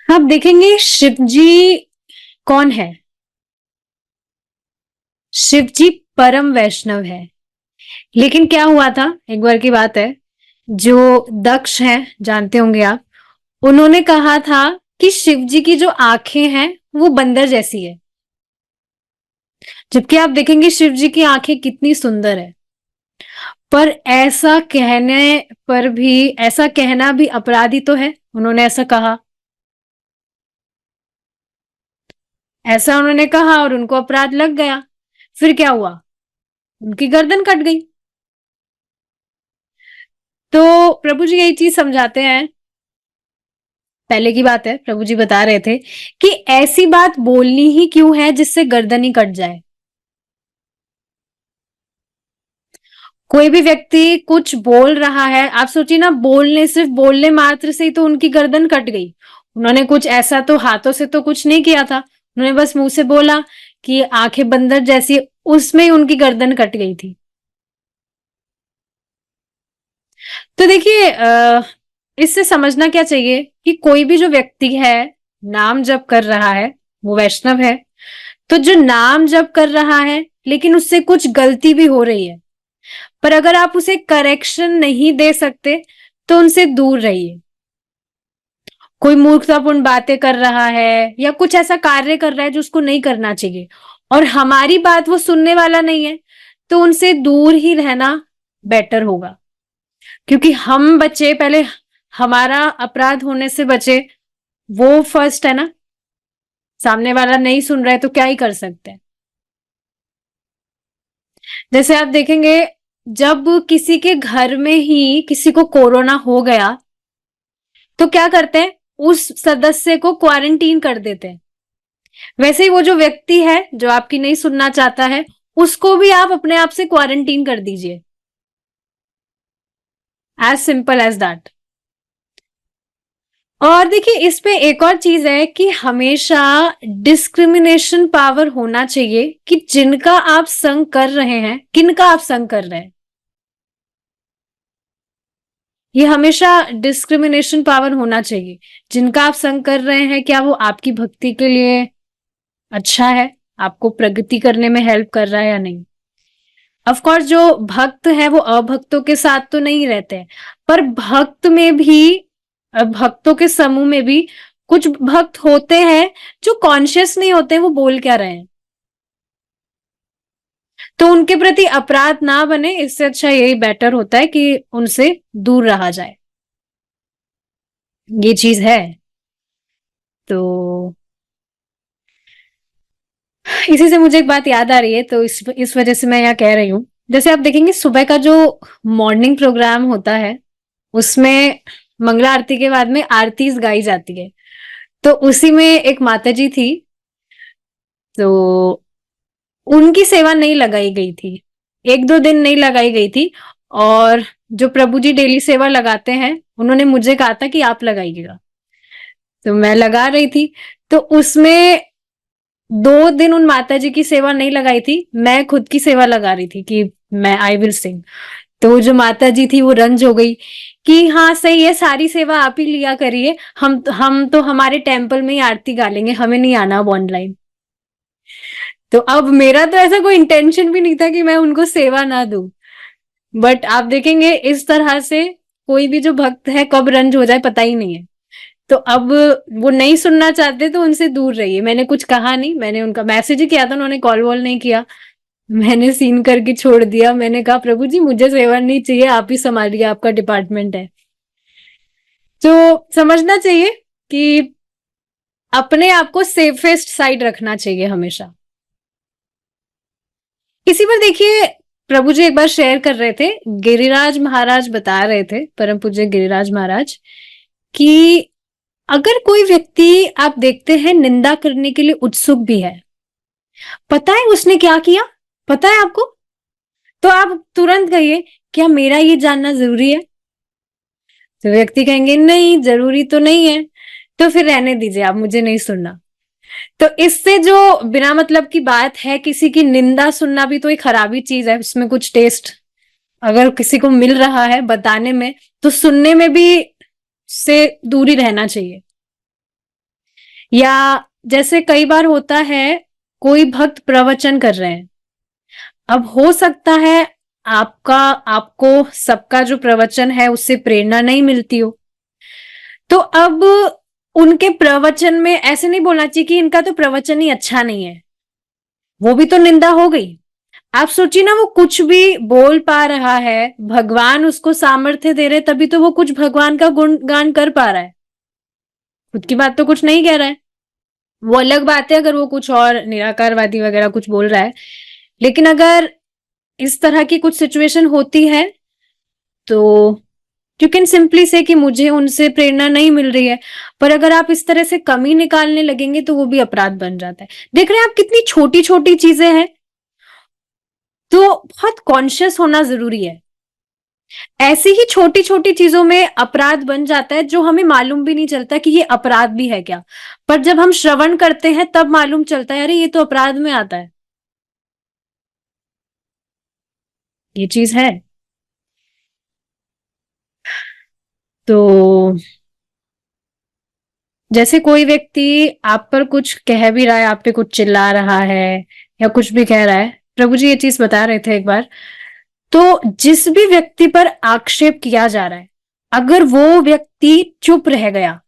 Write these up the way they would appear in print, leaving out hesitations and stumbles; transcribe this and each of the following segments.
आप देखेंगे शिव जी कौन है? शिव जी परम वैष्णव है। लेकिन क्या हुआ था, एक बार की बात है, जो दक्ष हैं, जानते होंगे आप, उन्होंने कहा था कि शिव जी की जो आंखें हैं वो बंदर जैसी है। जबकि आप देखेंगे शिव जी की आंखें कितनी सुंदर है। पर ऐसा कहने पर भी, ऐसा कहना भी अपराधी तो है। उन्होंने ऐसा कहा, ऐसा उन्होंने कहा और उनको अपराध लग गया। फिर क्या हुआ? उनकी गर्दन कट गई। तो प्रभु जी यही चीज समझाते हैं। पहले की बात है, प्रभु जी बता रहे थे कि ऐसी बात बोलनी ही क्यों है जिससे गर्दन ही कट जाए। कोई भी व्यक्ति कुछ बोल रहा है, आप सोचिए ना, बोलने, सिर्फ बोलने मात्र से ही तो उनकी गर्दन कट गई। उन्होंने कुछ ऐसा तो हाथों से तो कुछ नहीं किया था, उन्होंने बस मुंह से बोला कि आंखें बंदर जैसी, उसमें ही उनकी गर्दन कट गई थी। तो देखिए, इससे समझना क्या चाहिए कि कोई भी जो व्यक्ति है, नाम जप कर रहा है, वो वैष्णव है। तो जो नाम जप कर रहा है लेकिन उससे कुछ गलती भी हो रही है, पर अगर आप उसे करेक्शन नहीं दे सकते तो उनसे दूर रहिए। कोई मूर्खतापूर्ण बातें कर रहा है या कुछ ऐसा कार्य कर रहा है जो उसको नहीं करना चाहिए और हमारी बात वो सुनने वाला नहीं है, तो उनसे दूर ही रहना बेटर होगा। क्योंकि हम बचे पहले, हमारा अपराध होने से बचे, वो फर्स्ट है ना। सामने वाला नहीं सुन रहा है तो क्या ही कर सकते हैं। जैसे आप देखेंगे, जब किसी के घर में ही किसी को कोरोना हो गया तो क्या करते हैं, उस सदस्य को क्वारंटीन कर देते हैं। वैसे ही वो जो व्यक्ति है जो आपकी नहीं सुनना चाहता है, उसको भी आप अपने आप से क्वारंटीन कर दीजिए। As simple as that. और देखिए, इस पे एक और चीज है कि हमेशा डिस्क्रिमिनेशन पावर होना चाहिए कि जिनका आप संग कर रहे हैं, किनका आप संग कर रहे हैं। ये हमेशा डिस्क्रिमिनेशन पावर होना चाहिए। जिनका आप संग कर रहे हैं, क्या वो आपकी भक्ति के लिए अच्छा है, आपको प्रगति करने में हेल्प कर रहा है या नहीं। ऑफ कोर्स जो भक्त है वो अभक्तों के साथ तो नहीं रहते हैं, पर भक्त में भी, भक्तों के समूह में भी कुछ भक्त होते हैं जो कॉन्शियस नहीं होते वो बोल क्या रहे हैं। तो उनके प्रति अपराध ना बने, इससे अच्छा यही बेटर होता है कि उनसे दूर रहा जाए। ये चीज है। तो इसी से मुझे एक बात याद आ रही है, तो इस वजह से मैं यहाँ कह रही हूँ। जैसे आप देखेंगे सुबह का जो मॉर्निंग प्रोग्राम होता है, उसमें मंगला आरती के बाद में आरतीज गाई जाती है। तो उसी में एक माता जी थी, तो उनकी सेवा नहीं लगाई गई थी, एक दो दिन नहीं लगाई गई थी। और जो प्रभु जी डेली सेवा लगाते हैं, उन्होंने मुझे कहा था कि आप लगाइएगा। तो मैं लगा रही थी। तो उसमें 2 दिन उन माता जी की सेवा नहीं लगाई थी, मैं खुद की सेवा लगा रही थी कि मैं आई विल सिंग। तो जो माता जी थी वो रंज हो गई कि हाँ सही है, सारी सेवा आप ही लिया करिए, हम तो हमारे टेम्पल में ही आरती गा लेंगे, हमें नहीं आना अब ऑनलाइन। तो अब मेरा तो ऐसा कोई इंटेंशन भी नहीं था कि मैं उनको सेवा ना दूं। बट आप देखेंगे इस तरह से कोई भी जो भक्त है कब रंज हो जाए पता ही नहीं है। तो अब वो नहीं सुनना चाहते तो उनसे दूर रहिए। मैंने कुछ कहा नहीं, मैंने उनका मैसेज ही किया था, उन्होंने कॉल वॉल नहीं किया। मैंने सीन करके छोड़ दिया, मैंने कहा प्रभु जी मुझे सेवा नहीं चाहिए, आप ही संभालिए, आपका डिपार्टमेंट है। तो समझना चाहिए कि अपने आप को सेफेस्ट साइड रखना चाहिए हमेशा। इसी पर देखिए, प्रभु जी एक बार शेयर कर रहे थे, गिरिराज महाराज बता रहे थे, परम पूज्य गिरिराज महाराज, कि अगर कोई व्यक्ति आप देखते हैं निंदा करने के लिए उत्सुक भी है, पता है उसने क्या किया, पता है आपको, तो आप तुरंत कहिए क्या मेरा ये जानना जरूरी है। तो व्यक्ति कहेंगे नहीं जरूरी तो नहीं है, तो फिर रहने दीजिए, आप मुझे नहीं सुनना। तो इससे जो बिना मतलब की बात है, किसी की निंदा सुनना भी तो एक खराबी चीज है, उसमें कुछ टेस्ट अगर किसी को मिल रहा है बताने में, तो सुनने में भी से दूरी रहना चाहिए। या जैसे कई बार होता है, कोई भक्त प्रवचन कर रहे हैं, अब हो सकता है आपको सबका जो प्रवचन है उससे प्रेरणा नहीं मिलती हो, तो अब उनके प्रवचन में ऐसे नहीं बोलना चाहिए कि इनका तो प्रवचन ही अच्छा नहीं है, वो भी तो निंदा हो गई। आप सोचिए ना, वो कुछ भी बोल पा रहा है, भगवान उसको सामर्थ्य दे रहे, तभी तो वो कुछ भगवान का गुणगान कर पा रहा है, खुद की बात तो कुछ नहीं कह रहा है। वो अलग बात है अगर वो कुछ और निराकारवादी वगैरह कुछ बोल रहा है, लेकिन अगर इस तरह की कुछ सिचुएशन होती है तो यू कैन सिंपली से कि मुझे उनसे प्रेरणा नहीं मिल रही है। पर अगर आप इस तरह से कमी निकालने लगेंगे तो वो भी अपराध बन जाता है। देख रहे हैं आप कितनी छोटी छोटी चीजें हैं, तो बहुत कॉन्शियस होना जरूरी है। ऐसी ही छोटी छोटी चीजों में अपराध बन जाता है जो हमें मालूम भी नहीं चलता कि ये अपराध भी है क्या, पर जब हम श्रवण करते हैं तब मालूम चलता है अरे ये तो अपराध में आता है, ये चीज है। तो जैसे कोई व्यक्ति आप पर कुछ कह भी रहा है, आप पे कुछ चिल्ला रहा है या कुछ भी कह रहा है, प्रभु जी ये चीज बता रहे थे एक बार, तो जिस भी व्यक्ति पर आक्षेप किया जा रहा है, अगर वो व्यक्ति चुप रह गया,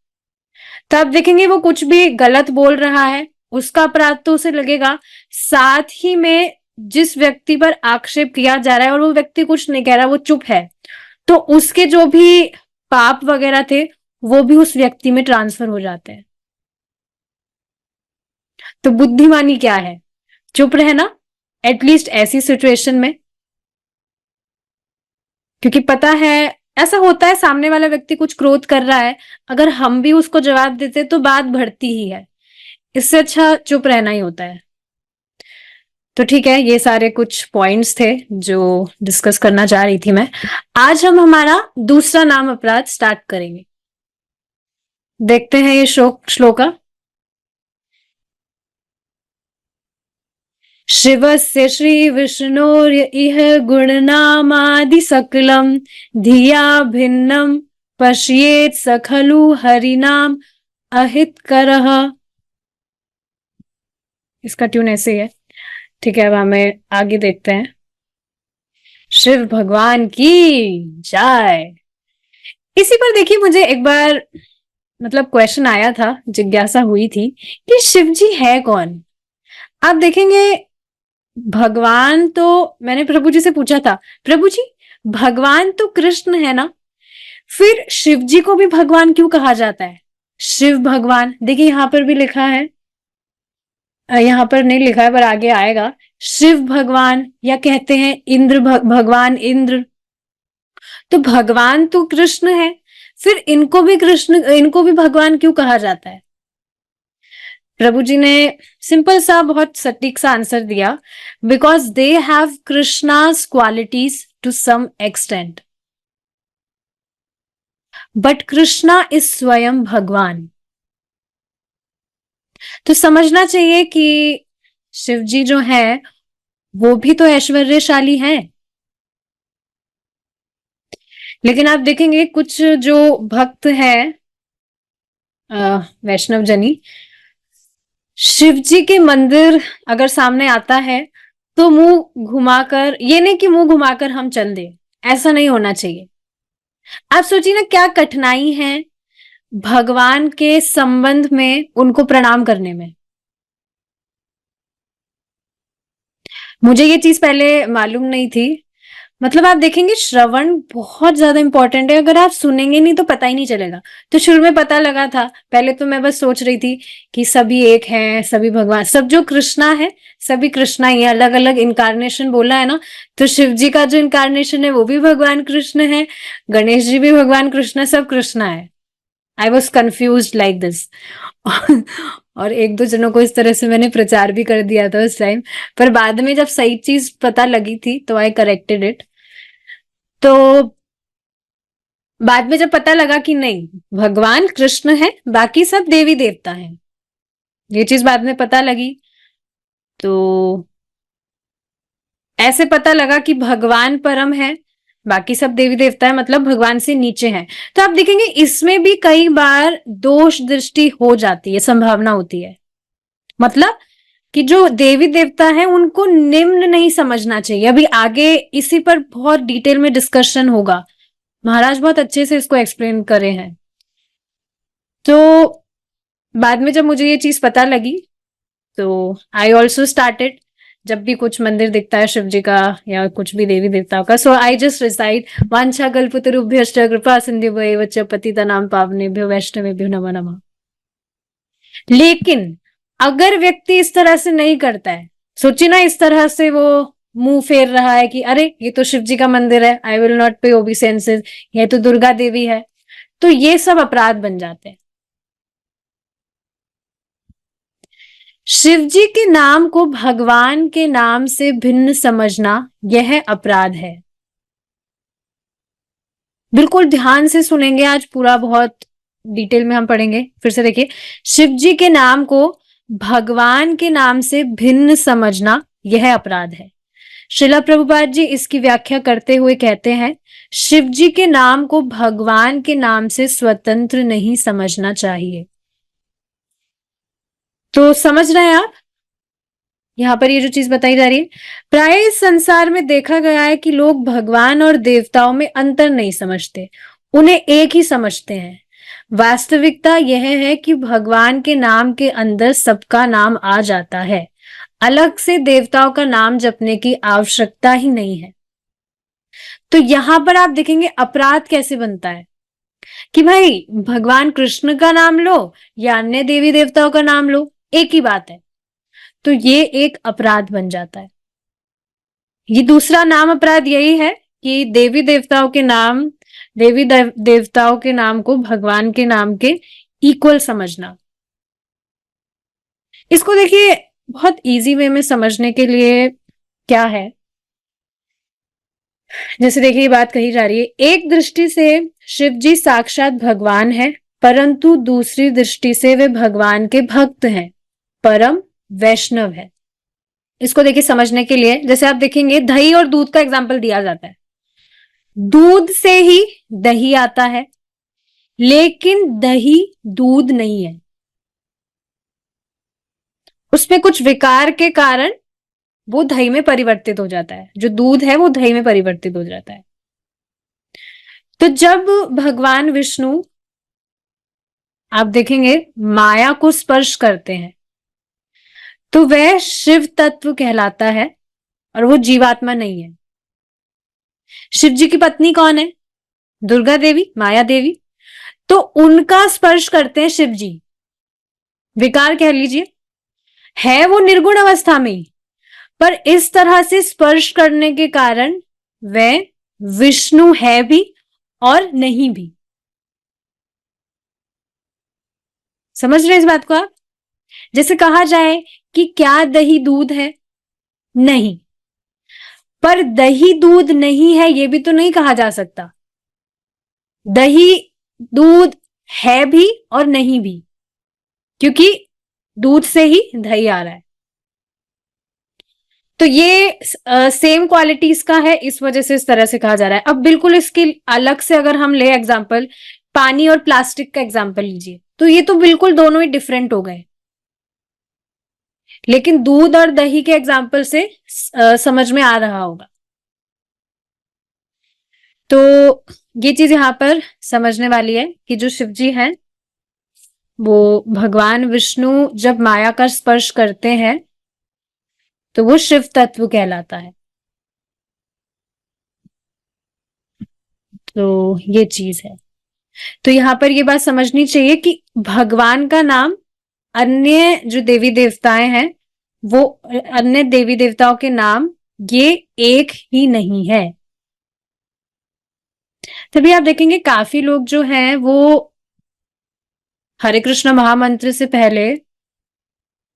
तो आप देखेंगे वो कुछ भी गलत बोल रहा है, उसका अपराध तो उसे लगेगा। साथ ही में जिस व्यक्ति पर आक्षेप किया जा रहा है और वो व्यक्ति कुछ नहीं कह रहा, वो चुप है, तो उसके जो भी पाप वगैरह थे वो भी उस व्यक्ति में ट्रांसफर हो जाते हैं। तो बुद्धिमानी क्या है? चुप रहना, एटलीस्ट ऐसी सिचुएशन में, क्योंकि पता है ऐसा होता है, सामने वाला व्यक्ति कुछ क्रोध कर रहा है, अगर हम भी उसको जवाब देते तो बात बढ़ती ही है, इससे अच्छा चुप रहना ही होता है। तो ठीक है, ये सारे कुछ पॉइंट्स थे जो डिस्कस करना चाह रही थी मैं। आज हम हमारा दूसरा नाम अपराध स्टार्ट करेंगे। देखते हैं ये श्लोका। शिवस्य श्रीविष्णोर्य इह गुणनामादिसकलं धिया भिन्नं पश्येत् स खलु हरिनाम अहितकरः। इसका ट्यून ऐसे ही है। ठीक है, अब हमें आगे देखते हैं। शिव भगवान की जय। इसी पर देखिए, मुझे एक बार मतलब क्वेश्चन आया था, जिज्ञासा हुई थी कि शिव जी है कौन। आप देखेंगे भगवान तो, मैंने प्रभु जी से पूछा था, प्रभु जी भगवान तो कृष्ण है ना, फिर शिव जी को भी भगवान क्यों कहा जाता है? शिव भगवान, देखिए यहां पर भी लिखा है, यहां पर नहीं लिखा है पर आगे आएगा, शिव भगवान, या कहते हैं इंद्र भगवान इंद्र। तो भगवान तो कृष्ण है, फिर इनको भी कृष्ण, इनको भी भगवान क्यों कहा जाता है? प्रभु जी ने सिंपल सा बहुत सटीक सा आंसर दिया, because they have Krishna's qualities to some extent, but Krishna is स्वयं भगवान। तो समझना चाहिए कि शिव जी जो है वो भी तो ऐश्वर्यशाली हैं। लेकिन आप देखेंगे कुछ जो भक्त हैं, वैष्णव जनी, शिव जी के मंदिर अगर सामने आता है तो मुंह घुमाकर, ये नहीं कि मुंह घुमाकर हम चल दे, ऐसा नहीं होना चाहिए। आप सोचिए ना क्या कठिनाई है भगवान के संबंध में उनको प्रणाम करने में। मुझे ये चीज पहले मालूम नहीं थी। मतलब आप देखेंगे श्रवण बहुत ज्यादा इंपॉर्टेंट है, अगर आप सुनेंगे नहीं तो पता ही नहीं चलेगा। तो शुरू में पता लगा था, पहले तो मैं बस सोच रही थी कि सभी एक हैं, सभी भगवान, सब जो कृष्णा है सभी कृष्णा ही है, अलग अलग इनकारनेशन बोला है ना, तो शिव जी का जो इनकारनेशन है वो भी भगवान कृष्ण है, गणेश जी भी भगवान कृष्ण है, सब कृष्णा है। I was confuse like this. और एक दो जनों को इस तरह से मैंने प्रचार भी कर दिया था उस टाइम, पर बाद में जब सही चीज पता लगी थी तो आई करेक्टेड इट। तो बाद में जब पता लगा कि नहीं, भगवान कृष्ण है, बाकी सब देवी देवता हैं, ये चीज बाद में पता लगी, तो ऐसे पता लगा कि भगवान परम है, बाकी सब देवी देवता है मतलब भगवान से नीचे हैं। तो आप देखेंगे इसमें भी कई बार दोष दृष्टि हो जाती है, संभावना होती है। मतलब कि जो देवी देवता है उनको निम्न नहीं समझना चाहिए। अभी आगे इसी पर बहुत डिटेल में डिस्कशन होगा, महाराज बहुत अच्छे से इसको एक्सप्लेन करे हैं। तो बाद में जब मुझे ये चीज पता लगी तो आई ऑल्सो स्टार्टेड, जब भी कुछ मंदिर दिखता है शिव जी का या कुछ भी देवी देवताओं का, सो आई जस्ट रिसाइट वांछा कल्पतरुभ्यश्च कृपा सिंधुभ्यो एव च पतितनां पावनेभ्यो वैष्णवेभ्यो नमो नमः। लेकिन अगर व्यक्ति इस तरह से नहीं करता है, सोचिए ना इस तरह से वो मुंह फेर रहा है कि अरे ये तो शिव जी का मंदिर है, आई विल नॉट पे ओबीसेंसेस, ये तो दुर्गा देवी है, तो ये सब अपराध बन जाते हैं। शिव जी के नाम को भगवान के नाम से भिन्न समझना यह अपराध है। बिल्कुल ध्यान से सुनेंगे, आज पूरा बहुत डिटेल में हम पढ़ेंगे। फिर से देखिए, शिव जी के नाम को भगवान के नाम से भिन्न समझना यह अपराध है। श्रीला प्रभुपाद जी इसकी व्याख्या करते हुए कहते हैं, शिव जी के नाम को भगवान के नाम से स्वतंत्र नहीं समझना चाहिए। तो समझ रहे हैं आप यहां पर ये जो चीज बताई जा रही है? प्राय इस संसार में देखा गया है कि लोग भगवान और देवताओं में अंतर नहीं समझते, उन्हें एक ही समझते हैं। वास्तविकता यह है कि भगवान के नाम के अंदर सबका नाम आ जाता है, अलग से देवताओं का नाम जपने की आवश्यकता ही नहीं है। तो यहां पर आप देखेंगे अपराध कैसे बनता है कि भाई भगवान कृष्ण का नाम लो या अन्य देवी देवताओं का नाम लो, एक ही बात है। तो ये एक अपराध बन जाता है। ये दूसरा नाम अपराध यही है कि देवी देवताओं के नाम, देवताओं के नाम को भगवान के नाम के इक्वल समझना। इसको देखिए बहुत इजी वे में समझने के लिए क्या है, जैसे देखिए ये बात कही जा रही है, एक दृष्टि से शिव जी साक्षात भगवान है, परंतु दूसरी दृष्टि से वे भगवान के भक्त हैं, परम वैष्णव है। इसको देखिए समझने के लिए जैसे आप देखेंगे दही और दूध का एग्जाम्पल दिया जाता है। दूध से ही दही आता है, लेकिन दही दूध नहीं है, उसमें कुछ विकार के कारण वो दही में परिवर्तित हो जाता है। जो दूध है वो दही में परिवर्तित हो जाता है। तो जब भगवान विष्णु आप देखेंगे माया को स्पर्श करते हैं तो वह शिव तत्व कहलाता है और वो जीवात्मा नहीं है। शिव जी की पत्नी कौन है? दुर्गा देवी, माया देवी। तो उनका स्पर्श करते हैं शिव जी, विकार कह लीजिए, है वो निर्गुण अवस्था में ही, पर इस तरह से स्पर्श करने के कारण वह विष्णु है भी और नहीं भी। समझ रहे हैं इस बात को आप? जैसे कहा जाए कि क्या दही दूध है? नहीं, पर दही दूध नहीं है ये भी तो नहीं कहा जा सकता। दही दूध है भी और नहीं भी, क्योंकि दूध से ही दही आ रहा है। तो ये सेम क्वालिटीज का है, इस वजह से इस तरह से कहा जा रहा है। अब बिल्कुल इसके अलग से अगर हम ले एग्जाम्पल, पानी और प्लास्टिक का एग्जाम्पल लीजिए, तो ये तो बिल्कुल दोनों ही डिफरेंट हो गए। लेकिन दूध और दही के एग्जाम्पल से समझ में आ रहा होगा। तो ये चीज यहां पर समझने वाली है कि जो शिव जी हैं वो भगवान विष्णु जब माया का स्पर्श करते हैं तो वो शिव तत्व कहलाता है। तो ये चीज है। तो यहां पर ये बात समझनी चाहिए कि भगवान का नाम अन्य जो देवी देवताएं हैं वो अन्य देवी देवताओं के नाम ये एक ही नहीं है। तभी आप देखेंगे काफी लोग जो हैं वो हरे कृष्ण महामंत्र से पहले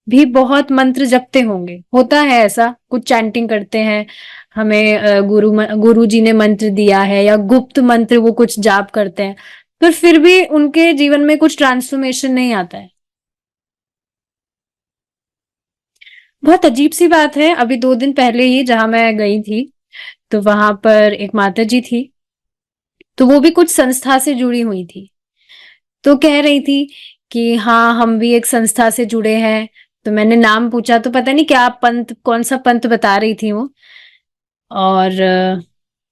भी बहुत मंत्र जपते होंगे, होता है ऐसा, कुछ चैंटिंग करते हैं, हमें गुरु जी ने मंत्र दिया है या गुप्त मंत्र वो कुछ जाप करते हैं, पर फिर भी उनके जीवन में कुछ ट्रांसफॉर्मेशन नहीं आता है। बहुत अजीब सी बात है, अभी 2 दिन पहले ही जहां मैं गई थी तो वहां पर एक माता जी थी, तो वो भी कुछ संस्था से जुड़ी हुई थी। तो कह रही थी कि हाँ हम भी एक संस्था से जुड़े हैं। तो मैंने नाम पूछा, तो पता नहीं क्या पंथ, कौन सा पंथ बता रही थी वो। और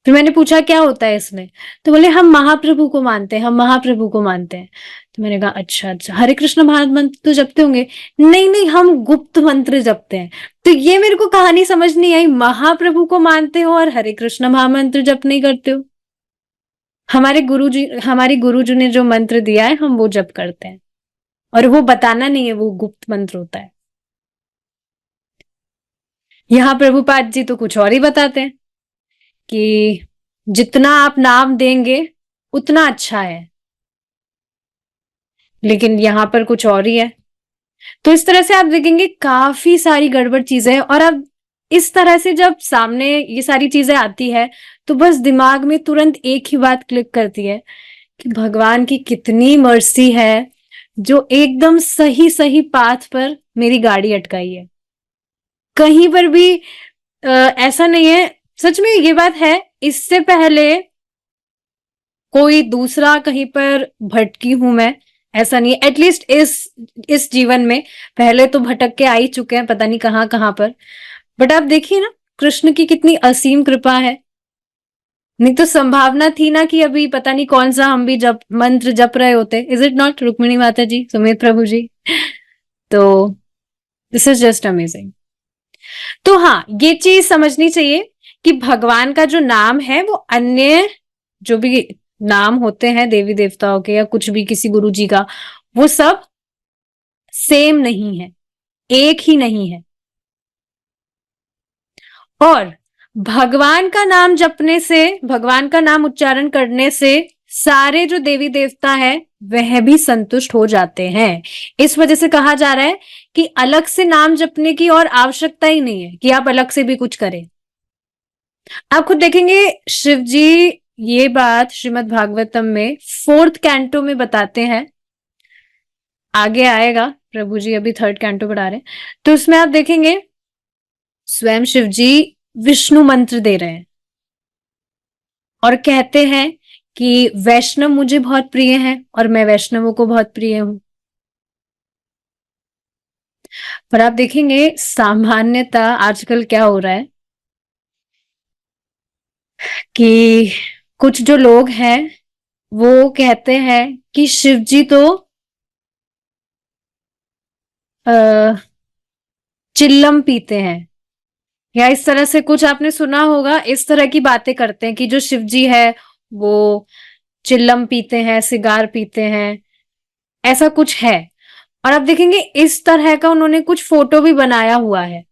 फिर मैंने पूछा क्या होता है इसमें। तो बोले हम महाप्रभु को मानते हैं, हम महाप्रभु को मानते हैं। तो मैंने कहा अच्छा अच्छा, हरे कृष्ण महामंत्र तो जपते होंगे। नहीं नहीं, हम गुप्त मंत्र जपते हैं। तो ये मेरे को कहानी समझ नहीं आई, महाप्रभु को मानते हो और हरे कृष्ण महामंत्र जप नहीं करते हो। हमारी गुरुजी ने जो मंत्र दिया है हम वो जप करते हैं, और वो बताना नहीं है, वो गुप्त मंत्र होता है। यहाँ प्रभुपाद जी तो कुछ और ही बताते हैं कि जितना आप नाम देंगे उतना अच्छा है, लेकिन यहाँ पर कुछ और ही है। तो इस तरह से आप देखेंगे काफी सारी गड़बड़ चीजें हैं। और अब इस तरह से जब सामने ये सारी चीजें आती है, तो बस दिमाग में तुरंत एक ही बात क्लिक करती है कि भगवान की कितनी मर्सी है जो एकदम सही सही पाथ पर मेरी गाड़ी अटकाई है। कहीं पर भी ऐसा नहीं है। सच में ये बात है, इससे पहले कोई दूसरा कहीं पर भटकी हूं मैं, ऐसा नहीं है। एटलीस्ट इस जीवन में पहले तो भटक के आ ही चुके हैं, पता नहीं कहाँ कहाँ पर। बट आप देखिए ना, कृष्ण की कितनी असीम कृपा है। नहीं तो संभावना थी ना कि अभी पता नहीं कौन सा हम भी जप मंत्र जप रहे होते। इज इट नॉट, रुक्मिणी माता जी, सुमित प्रभु जी? तो दिस इज जस्ट अमेजिंग। तो हाँ, ये चीज समझनी चाहिए कि भगवान का जो नाम है वो अन्य जो भी नाम होते हैं देवी देवताओं के या कुछ भी किसी गुरु जी का, वो सब सेम नहीं है, एक ही नहीं है। और भगवान का नाम जपने से, भगवान का नाम उच्चारण करने से सारे जो देवी देवता है वह भी संतुष्ट हो जाते हैं। इस वजह से कहा जा रहा है कि अलग से नाम जपने की और आवश्यकता ही नहीं है कि आप अलग से भी कुछ करें। आप खुद देखेंगे शिव जी ये बात श्रीमद् भागवतम में 4th कैंटो में बताते हैं। आगे आएगा, प्रभु जी अभी 3rd कैंटो पढ़ा रहे हैं, तो उसमें आप देखेंगे स्वयं शिव जी विष्णु मंत्र दे रहे हैं और कहते हैं कि वैष्णव मुझे बहुत प्रिय हैं और मैं वैष्णवों को बहुत प्रिय हूं। पर आप देखेंगे सामान्यता आजकल क्या हो रहा है कि कुछ जो लोग हैं वो कहते हैं कि शिव जी तो चिल्लम पीते हैं, या इस तरह से कुछ आपने सुना होगा। इस तरह की बातें करते हैं कि जो शिव जी है वो चिल्लम पीते हैं, सिगार पीते हैं, ऐसा कुछ है। और आप देखेंगे इस तरह का उन्होंने कुछ फोटो भी बनाया हुआ है,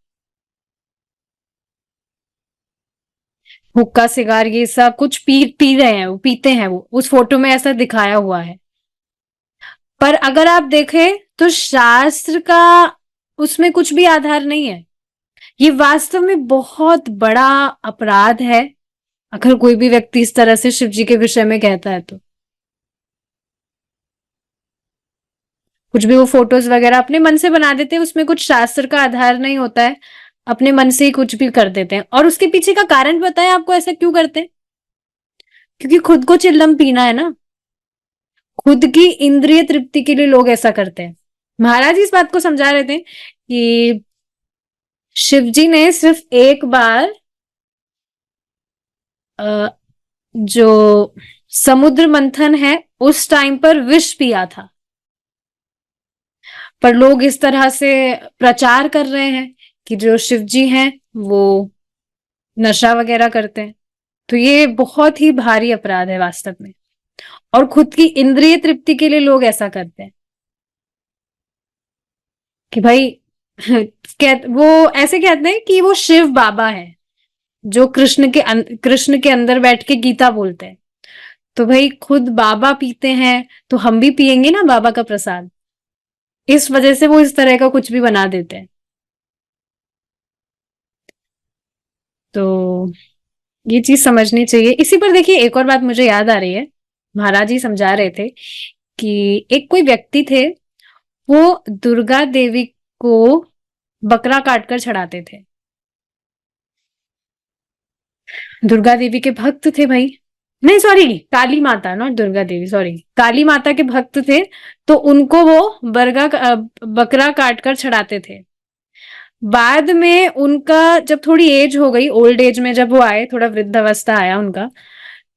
हुक्का सिगार ये सब कुछ पी पी रहे हैं, वो पीते हैं, वो उस फोटो में ऐसा दिखाया हुआ है। पर अगर आप देखें तो शास्त्र का उसमें कुछ भी आधार नहीं है। ये वास्तव में बहुत बड़ा अपराध है अगर कोई भी व्यक्ति इस तरह से शिव जी के विषय में कहता है। तो कुछ भी वो फोटोज वगैरह अपने मन से बना देते हैं, उसमें कुछ शास्त्र का आधार नहीं होता है, अपने मन से ही कुछ भी कर देते हैं। और उसके पीछे का कारण बताएं आपको ऐसा क्यों करते हैं? क्योंकि खुद को चिल्लम पीना है ना, खुद की इंद्रिय तृप्ति के लिए लोग ऐसा करते हैं। महाराज जी इस बात को समझा रहे थे कि शिव जी ने सिर्फ एक बार जो समुद्र मंथन है उस टाइम पर विष पिया था, पर लोग इस तरह से प्रचार कर रहे हैं कि जो शिव जी हैं वो नशा वगैरह करते हैं। तो ये बहुत ही भारी अपराध है वास्तव में, और खुद की इंद्रिय तृप्ति के लिए लोग ऐसा करते हैं कि भाई वो ऐसे कहते हैं कि वो शिव बाबा है जो कृष्ण के अंदर बैठ के गीता बोलते हैं। तो भाई खुद बाबा पीते हैं तो हम भी पियेंगे ना बाबा का प्रसाद। इस वजह से वो इस तरह का कुछ भी बना देते हैं। तो ये चीज समझनी चाहिए। इसी पर देखिए एक और बात मुझे याद आ रही है, महाराज जी समझा रहे थे कि एक कोई व्यक्ति थे, वो दुर्गा देवी को बकरा काटकर चढ़ाते थे। दुर्गा देवी के भक्त थे भाई। नहीं सॉरी, काली माता, नॉट दुर्गा देवी, सॉरी, काली माता के भक्त थे। तो उनको वो बकरा काट कर चढ़ाते थे। बाद में उनका जब थोड़ी एज हो गई, ओल्ड एज में जब वो आए, थोड़ा वृद्धावस्था आया उनका,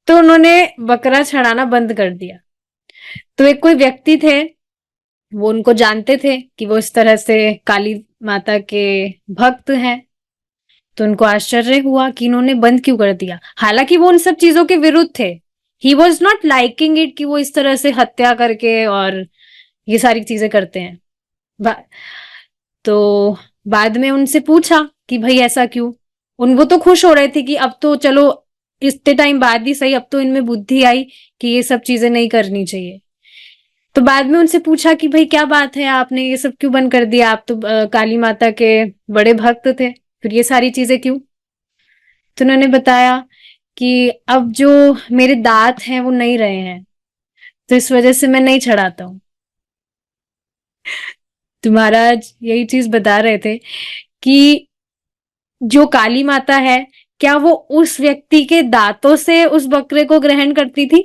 तो उन्होंने बकरा चढ़ाना बंद कर दिया। तो एक कोई व्यक्ति थे, वो उनको जानते थे कि वो इस तरह से काली माता के भक्त हैं। तो उनको आश्चर्य हुआ कि इन्होंने बंद क्यों कर दिया। हालांकि वो उन सब चीजों के विरुद्ध थे। He was not liking it कि वो इस तरह से हत्या करके और ये सारी चीजें करते हैं। तो बाद में उनसे पूछा कि भाई ऐसा क्यों। उन वो तो खुश हो रहे थे कि अब तो चलो इतने टाइम बाद ही सही, अब तो इनमें बुद्धि आई कि ये सब चीजें नहीं करनी चाहिए। तो बाद में उनसे पूछा कि भाई क्या बात है, आपने ये सब क्यों बंद कर दिया, आप तो काली माता के बड़े भक्त थे, फिर ये सारी चीजें क्यों। तो उन्होंने बताया कि अब जो मेरे दांत हैं वो नहीं रहे हैं, तो इस वजह से मैं नहीं चढ़ाता हूँ। तो महाराज यही चीज बता रहे थे कि जो काली माता है, क्या वो उस व्यक्ति के दांतों से उस बकरे को ग्रहण करती थी?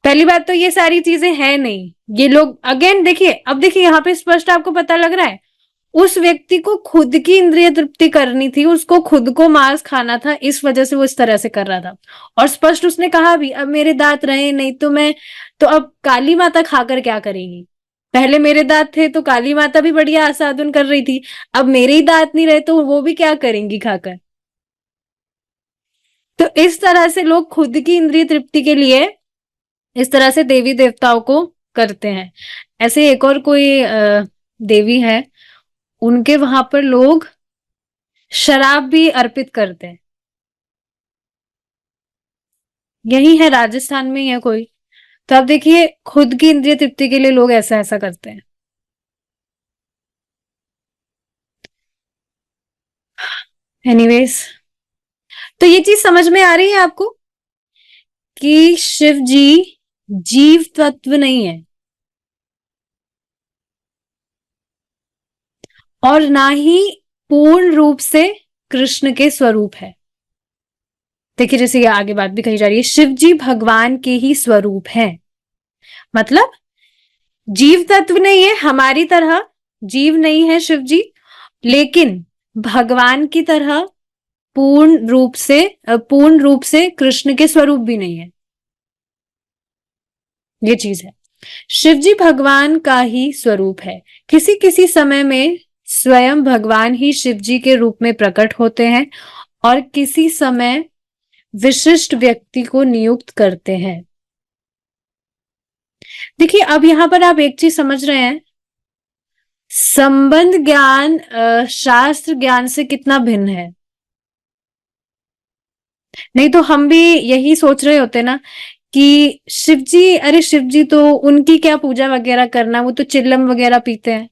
पहली बात तो ये सारी चीजें है नहीं। ये लोग अगेन देखिए, अब देखिए यहाँ पे स्पष्ट आपको पता लग रहा है, उस व्यक्ति को खुद की इंद्रिय तृप्ति करनी थी, उसको खुद को मांस खाना था, इस वजह से वो इस तरह से कर रहा था। और स्पष्ट उसने कहा भी, अब मेरे दांत रहे नहीं तो मैं, तो अब काली माता खाकर क्या करेगी। पहले मेरे दांत थे तो काली माता भी बढ़िया आस्वादन कर रही थी, अब मेरे ही दांत नहीं रहे तो वो भी क्या करेंगी खाकर। तो इस तरह से लोग खुद की इंद्रिय तृप्ति के लिए इस तरह से देवी देवताओं को करते हैं। ऐसे एक और कोई देवी है, उनके वहां पर लोग शराब भी अर्पित करते हैं। यही है, राजस्थान में ही है कोई। तो आप देखिए, खुद की इंद्रिय तृप्ति के लिए लोग ऐसा ऐसा करते हैं। एनीवेज, तो ये चीज समझ में आ रही है आपको कि शिव जी जीव तत्व नहीं है, और ना ही पूर्ण रूप से कृष्ण के स्वरूप है। देखिए जैसे ये आगे बात भी कही जा रही है, शिव जी भगवान के ही स्वरूप हैं। मतलब जीव तत्व नहीं है हमारी तरह, जीव नहीं है शिव जी, लेकिन भगवान की तरह पूर्ण रूप से कृष्ण के स्वरूप भी नहीं है। ये चीज है, शिव जी भगवान का ही स्वरूप है। किसी किसी समय में स्वयं भगवान ही शिव जी के रूप में प्रकट होते हैं, और किसी समय विशिष्ट व्यक्ति को नियुक्त करते हैं। देखिए अब यहां पर आप एक चीज समझ रहे हैं, संबंध ज्ञान शास्त्र ज्ञान से कितना भिन्न है। नहीं तो हम भी यही सोच रहे होते ना कि शिव जी, अरे शिव जी तो उनकी क्या पूजा वगैरह करना, वो तो चिल्लम वगैरह पीते हैं।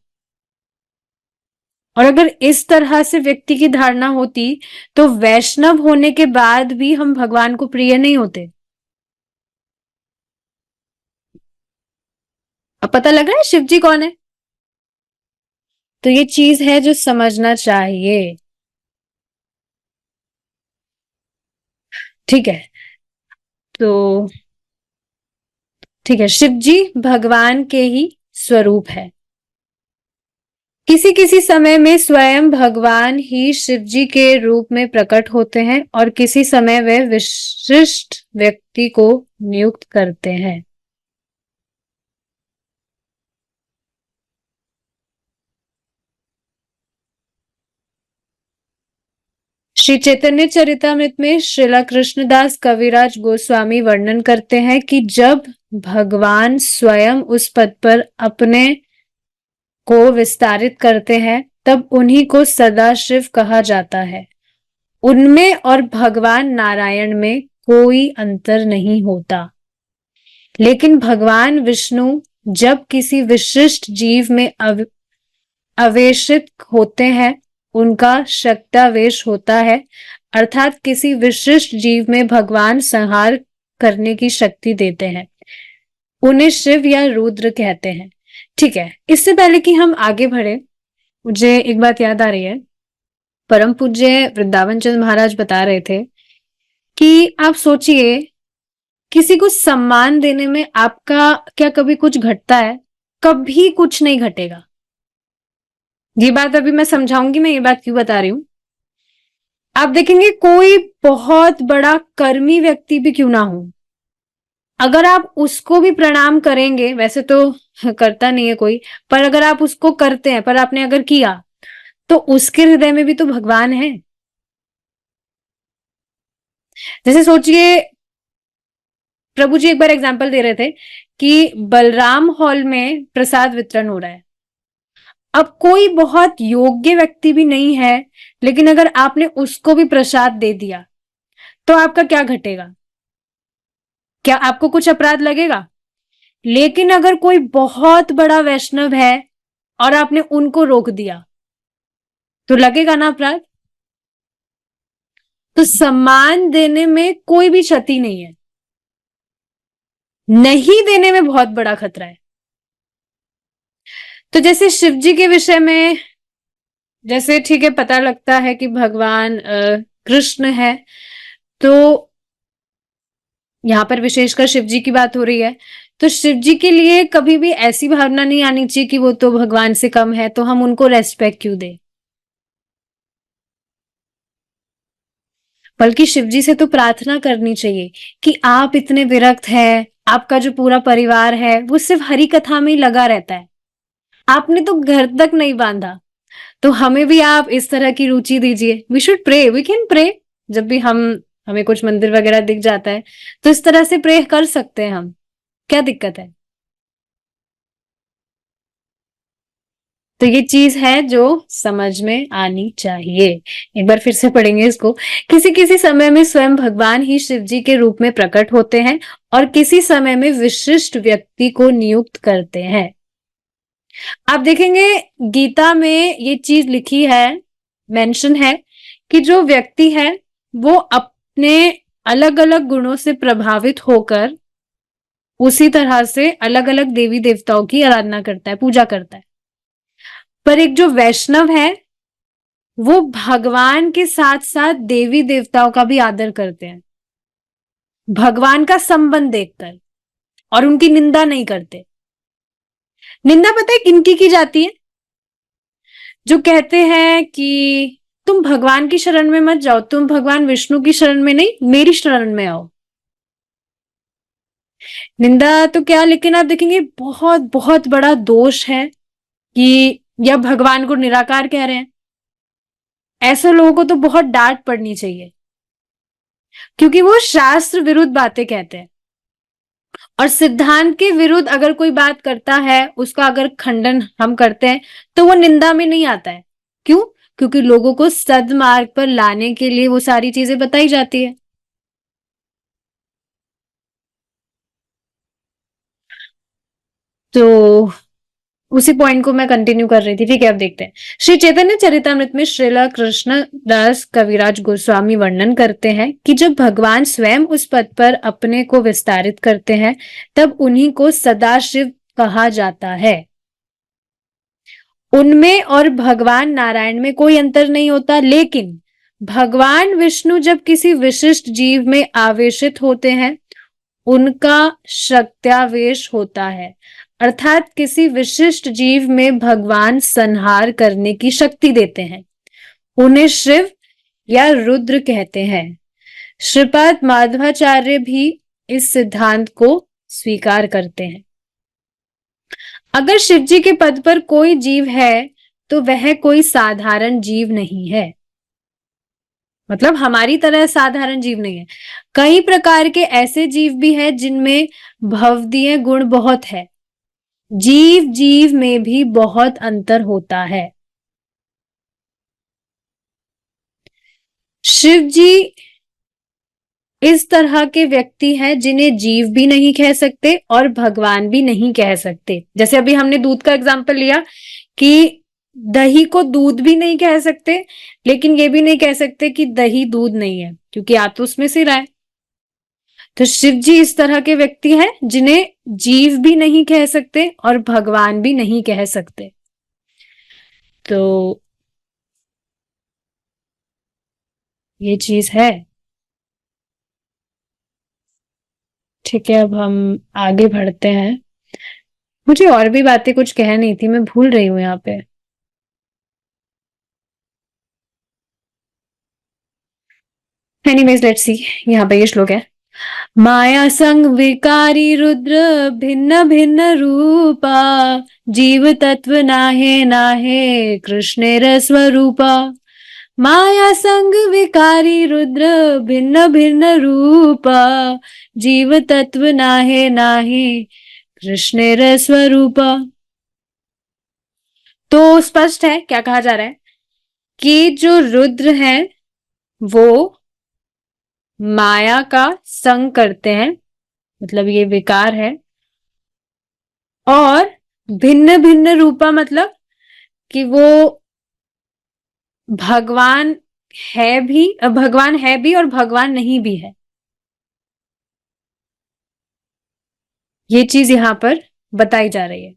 और अगर इस तरह से व्यक्ति की धारणा होती, तो वैष्णव होने के बाद भी हम भगवान को प्रिय नहीं होते। अब पता लग रहा है शिव जी कौन है। तो ये चीज है जो समझना चाहिए। ठीक है, तो ठीक है, शिव जी भगवान के ही स्वरूप है। किसी किसी समय में स्वयं भगवान ही शिव जी के रूप में प्रकट होते हैं, और किसी समय वे विशिष्ट व्यक्ति को नियुक्त करते हैं। श्री चैतन्य चरितामृत में श्रीला कृष्णदास कविराज गोस्वामी वर्णन करते हैं कि जब भगवान स्वयं उस पद पर अपने को विस्तारित करते हैं, तब उन्हीं को सदाशिव कहा जाता है। उनमें और भगवान नारायण में कोई अंतर नहीं होता। लेकिन भगवान विष्णु जब किसी विशिष्ट जीव में आवेशित होते हैं, उनका शक्तावेश होता है, अर्थात किसी विशिष्ट जीव में भगवान संहार करने की शक्ति देते हैं। उन्हें शिव या रुद्र कहते हैं। ठीक है, इससे पहले कि हम आगे बढ़े, मुझे एक बात याद आ रही है। परम पूज्य वृंदावन चंद महाराज बता रहे थे कि आप सोचिए, किसी को सम्मान देने में आपका क्या कभी कुछ घटता है? कभी कुछ नहीं घटेगा। ये बात अभी मैं समझाऊंगी, मैं ये बात क्यों बता रही हूं। आप देखेंगे कोई बहुत बड़ा कर्मी व्यक्ति भी क्यों ना हो, अगर आप उसको भी प्रणाम करेंगे, वैसे तो करता नहीं है कोई, पर अगर आप उसको करते हैं, पर आपने अगर किया, तो उसके हृदय में भी तो भगवान है। जैसे सोचिए, प्रभु जी एक बार एग्जाम्पल दे रहे थे कि बलराम हॉल में प्रसाद वितरण हो रहा है। अब कोई बहुत योग्य व्यक्ति भी नहीं है, लेकिन अगर आपने उसको भी प्रसाद दे दिया, तो आपका क्या घटेगा? क्या आपको कुछ अपराध लगेगा? लेकिन अगर कोई बहुत बड़ा वैष्णव है और आपने उनको रोक दिया, तो लगेगा ना अपराध। तो सम्मान देने में कोई भी क्षति नहीं है, नहीं देने में बहुत बड़ा खतरा है। तो जैसे शिव जी के विषय में, जैसे ठीक है, पता लगता है कि भगवान कृष्ण है, तो यहाँ पर विशेषकर शिव जी की बात हो रही है, तो शिव जी के लिए कभी भी ऐसी भावना नहीं आनी चाहिए कि वो तो भगवान से कम है, तो हम उनको रेस्पेक्ट क्यों दें। बल्कि शिव जी से तो प्रार्थना करनी चाहिए कि आप इतने विरक्त हैं, आपका जो पूरा परिवार है वो सिर्फ हरि कथा में ही लगा रहता है, आपने तो घर तक नहीं बांधा, तो हमें भी आप इस तरह की रुचि दीजिए। We should pray, we can pray. जब भी हमें कुछ मंदिर वगैरह दिख जाता है, तो इस तरह से प्रे कर सकते हैं हम, क्या दिक्कत है। तो ये चीज है जो समझ में आनी चाहिए। एक बार फिर से पढ़ेंगे इसको। किसी किसी समय में स्वयं भगवान ही शिव जी के रूप में प्रकट होते हैं और किसी समय में विशिष्ट व्यक्ति को नियुक्त करते हैं। आप देखेंगे गीता में ये चीज लिखी है, मेंशन है, कि जो व्यक्ति है वो अपने अलग अलग गुणों से प्रभावित होकर उसी तरह से अलग अलग देवी देवताओं की आराधना करता है, पूजा करता है। पर एक जो वैष्णव है, वो भगवान के साथ साथ देवी देवताओं का भी आदर करते हैं, भगवान का संबंध देखकर, और उनकी निंदा नहीं करते। निंदा पता है किनकी की जाती है? जो कहते हैं कि तुम भगवान की शरण में मत जाओ, तुम भगवान विष्णु की शरण में नहीं, मेरी शरण में आओ। निंदा तो क्या, लेकिन आप देखेंगे बहुत बहुत बड़ा दोष है कि या भगवान को निराकार कह रहे हैं। ऐसे लोगों को तो बहुत डांट पड़नी चाहिए, क्योंकि वो शास्त्र विरुद्ध बातें कहते हैं। और सिद्धांत के विरुद्ध अगर कोई बात करता है, उसका अगर खंडन हम करते हैं, तो वो निंदा में नहीं आता है। क्यों? क्योंकि लोगों को सद्मार्ग पर लाने के लिए वो सारी चीजें बताई जाती है। तो उसी पॉइंट को मैं कंटिन्यू कर रही थी। ठीक है, अब देखते हैं। श्री चैतन्य चरितमृत में श्रीला कृष्ण दास कविराज गोस्वामी वर्णन करते हैं कि जब भगवान स्वयं उस पद पर अपने को विस्तारित करते हैं, तब उन्हीं को सदाशिव कहा जाता है। उनमें और भगवान नारायण में कोई अंतर नहीं होता, लेकिन भगवान विष्णु जब किसी विशिष्ट जीव में आवेशित होते हैं, उनका शक्त्यावेश होता है, अर्थात किसी विशिष्ट जीव में भगवान संहार करने की शक्ति देते हैं। उन्हें शिव या रुद्र कहते हैं। श्रीपाद माधवाचार्य भी इस सिद्धांत को स्वीकार करते हैं। अगर शिव जी के पद पर कोई जीव है, तो वह कोई साधारण जीव नहीं है, मतलब हमारी तरह साधारण जीव नहीं है। कई प्रकार के ऐसे जीव भी हैं जिनमें भवदीय गुण बहुत है। जीव जीव में भी बहुत अंतर होता है। शिव जी इस तरह के व्यक्ति हैं जिन्हें जीव भी नहीं कह सकते और भगवान भी नहीं कह सकते। जैसे अभी हमने दूध का एग्जाम्पल लिया कि दही को दूध भी नहीं कह सकते, लेकिन ये भी नहीं कह सकते कि दही दूध नहीं है, क्योंकि आ तो उसमें से रहा है। तो शिव जी इस तरह के व्यक्ति हैं जिन्हें जीव भी नहीं कह सकते और भगवान भी नहीं कह सकते। तो ये चीज है। ठीक है, अब हम आगे बढ़ते हैं। मुझे और भी बातें कुछ कहनी थी, मैं भूल रही हूँ यहाँ पे। एनीवेज लेट्स सी, यहाँ पे ये श्लोक है। माया संग विकारी रुद्र भिन्न भिन्न रूपा, जीव तत्व नाहे नाहे कृष्णेर स्वरूपा। माया संग विकारी रुद्र भिन्न भिन्न रूपा, जीव तत्व नाहे नाहे कृष्णेर स्वरूपा। तो स्पष्ट है क्या कहा जा रहा है कि जो रुद्र है वो माया का संग करते हैं, मतलब ये विकार है। और भिन्न भिन्न रूपा मतलब कि वो भगवान भगवान है भी और भगवान नहीं भी है। ये चीज यहां पर बताई जा रही है।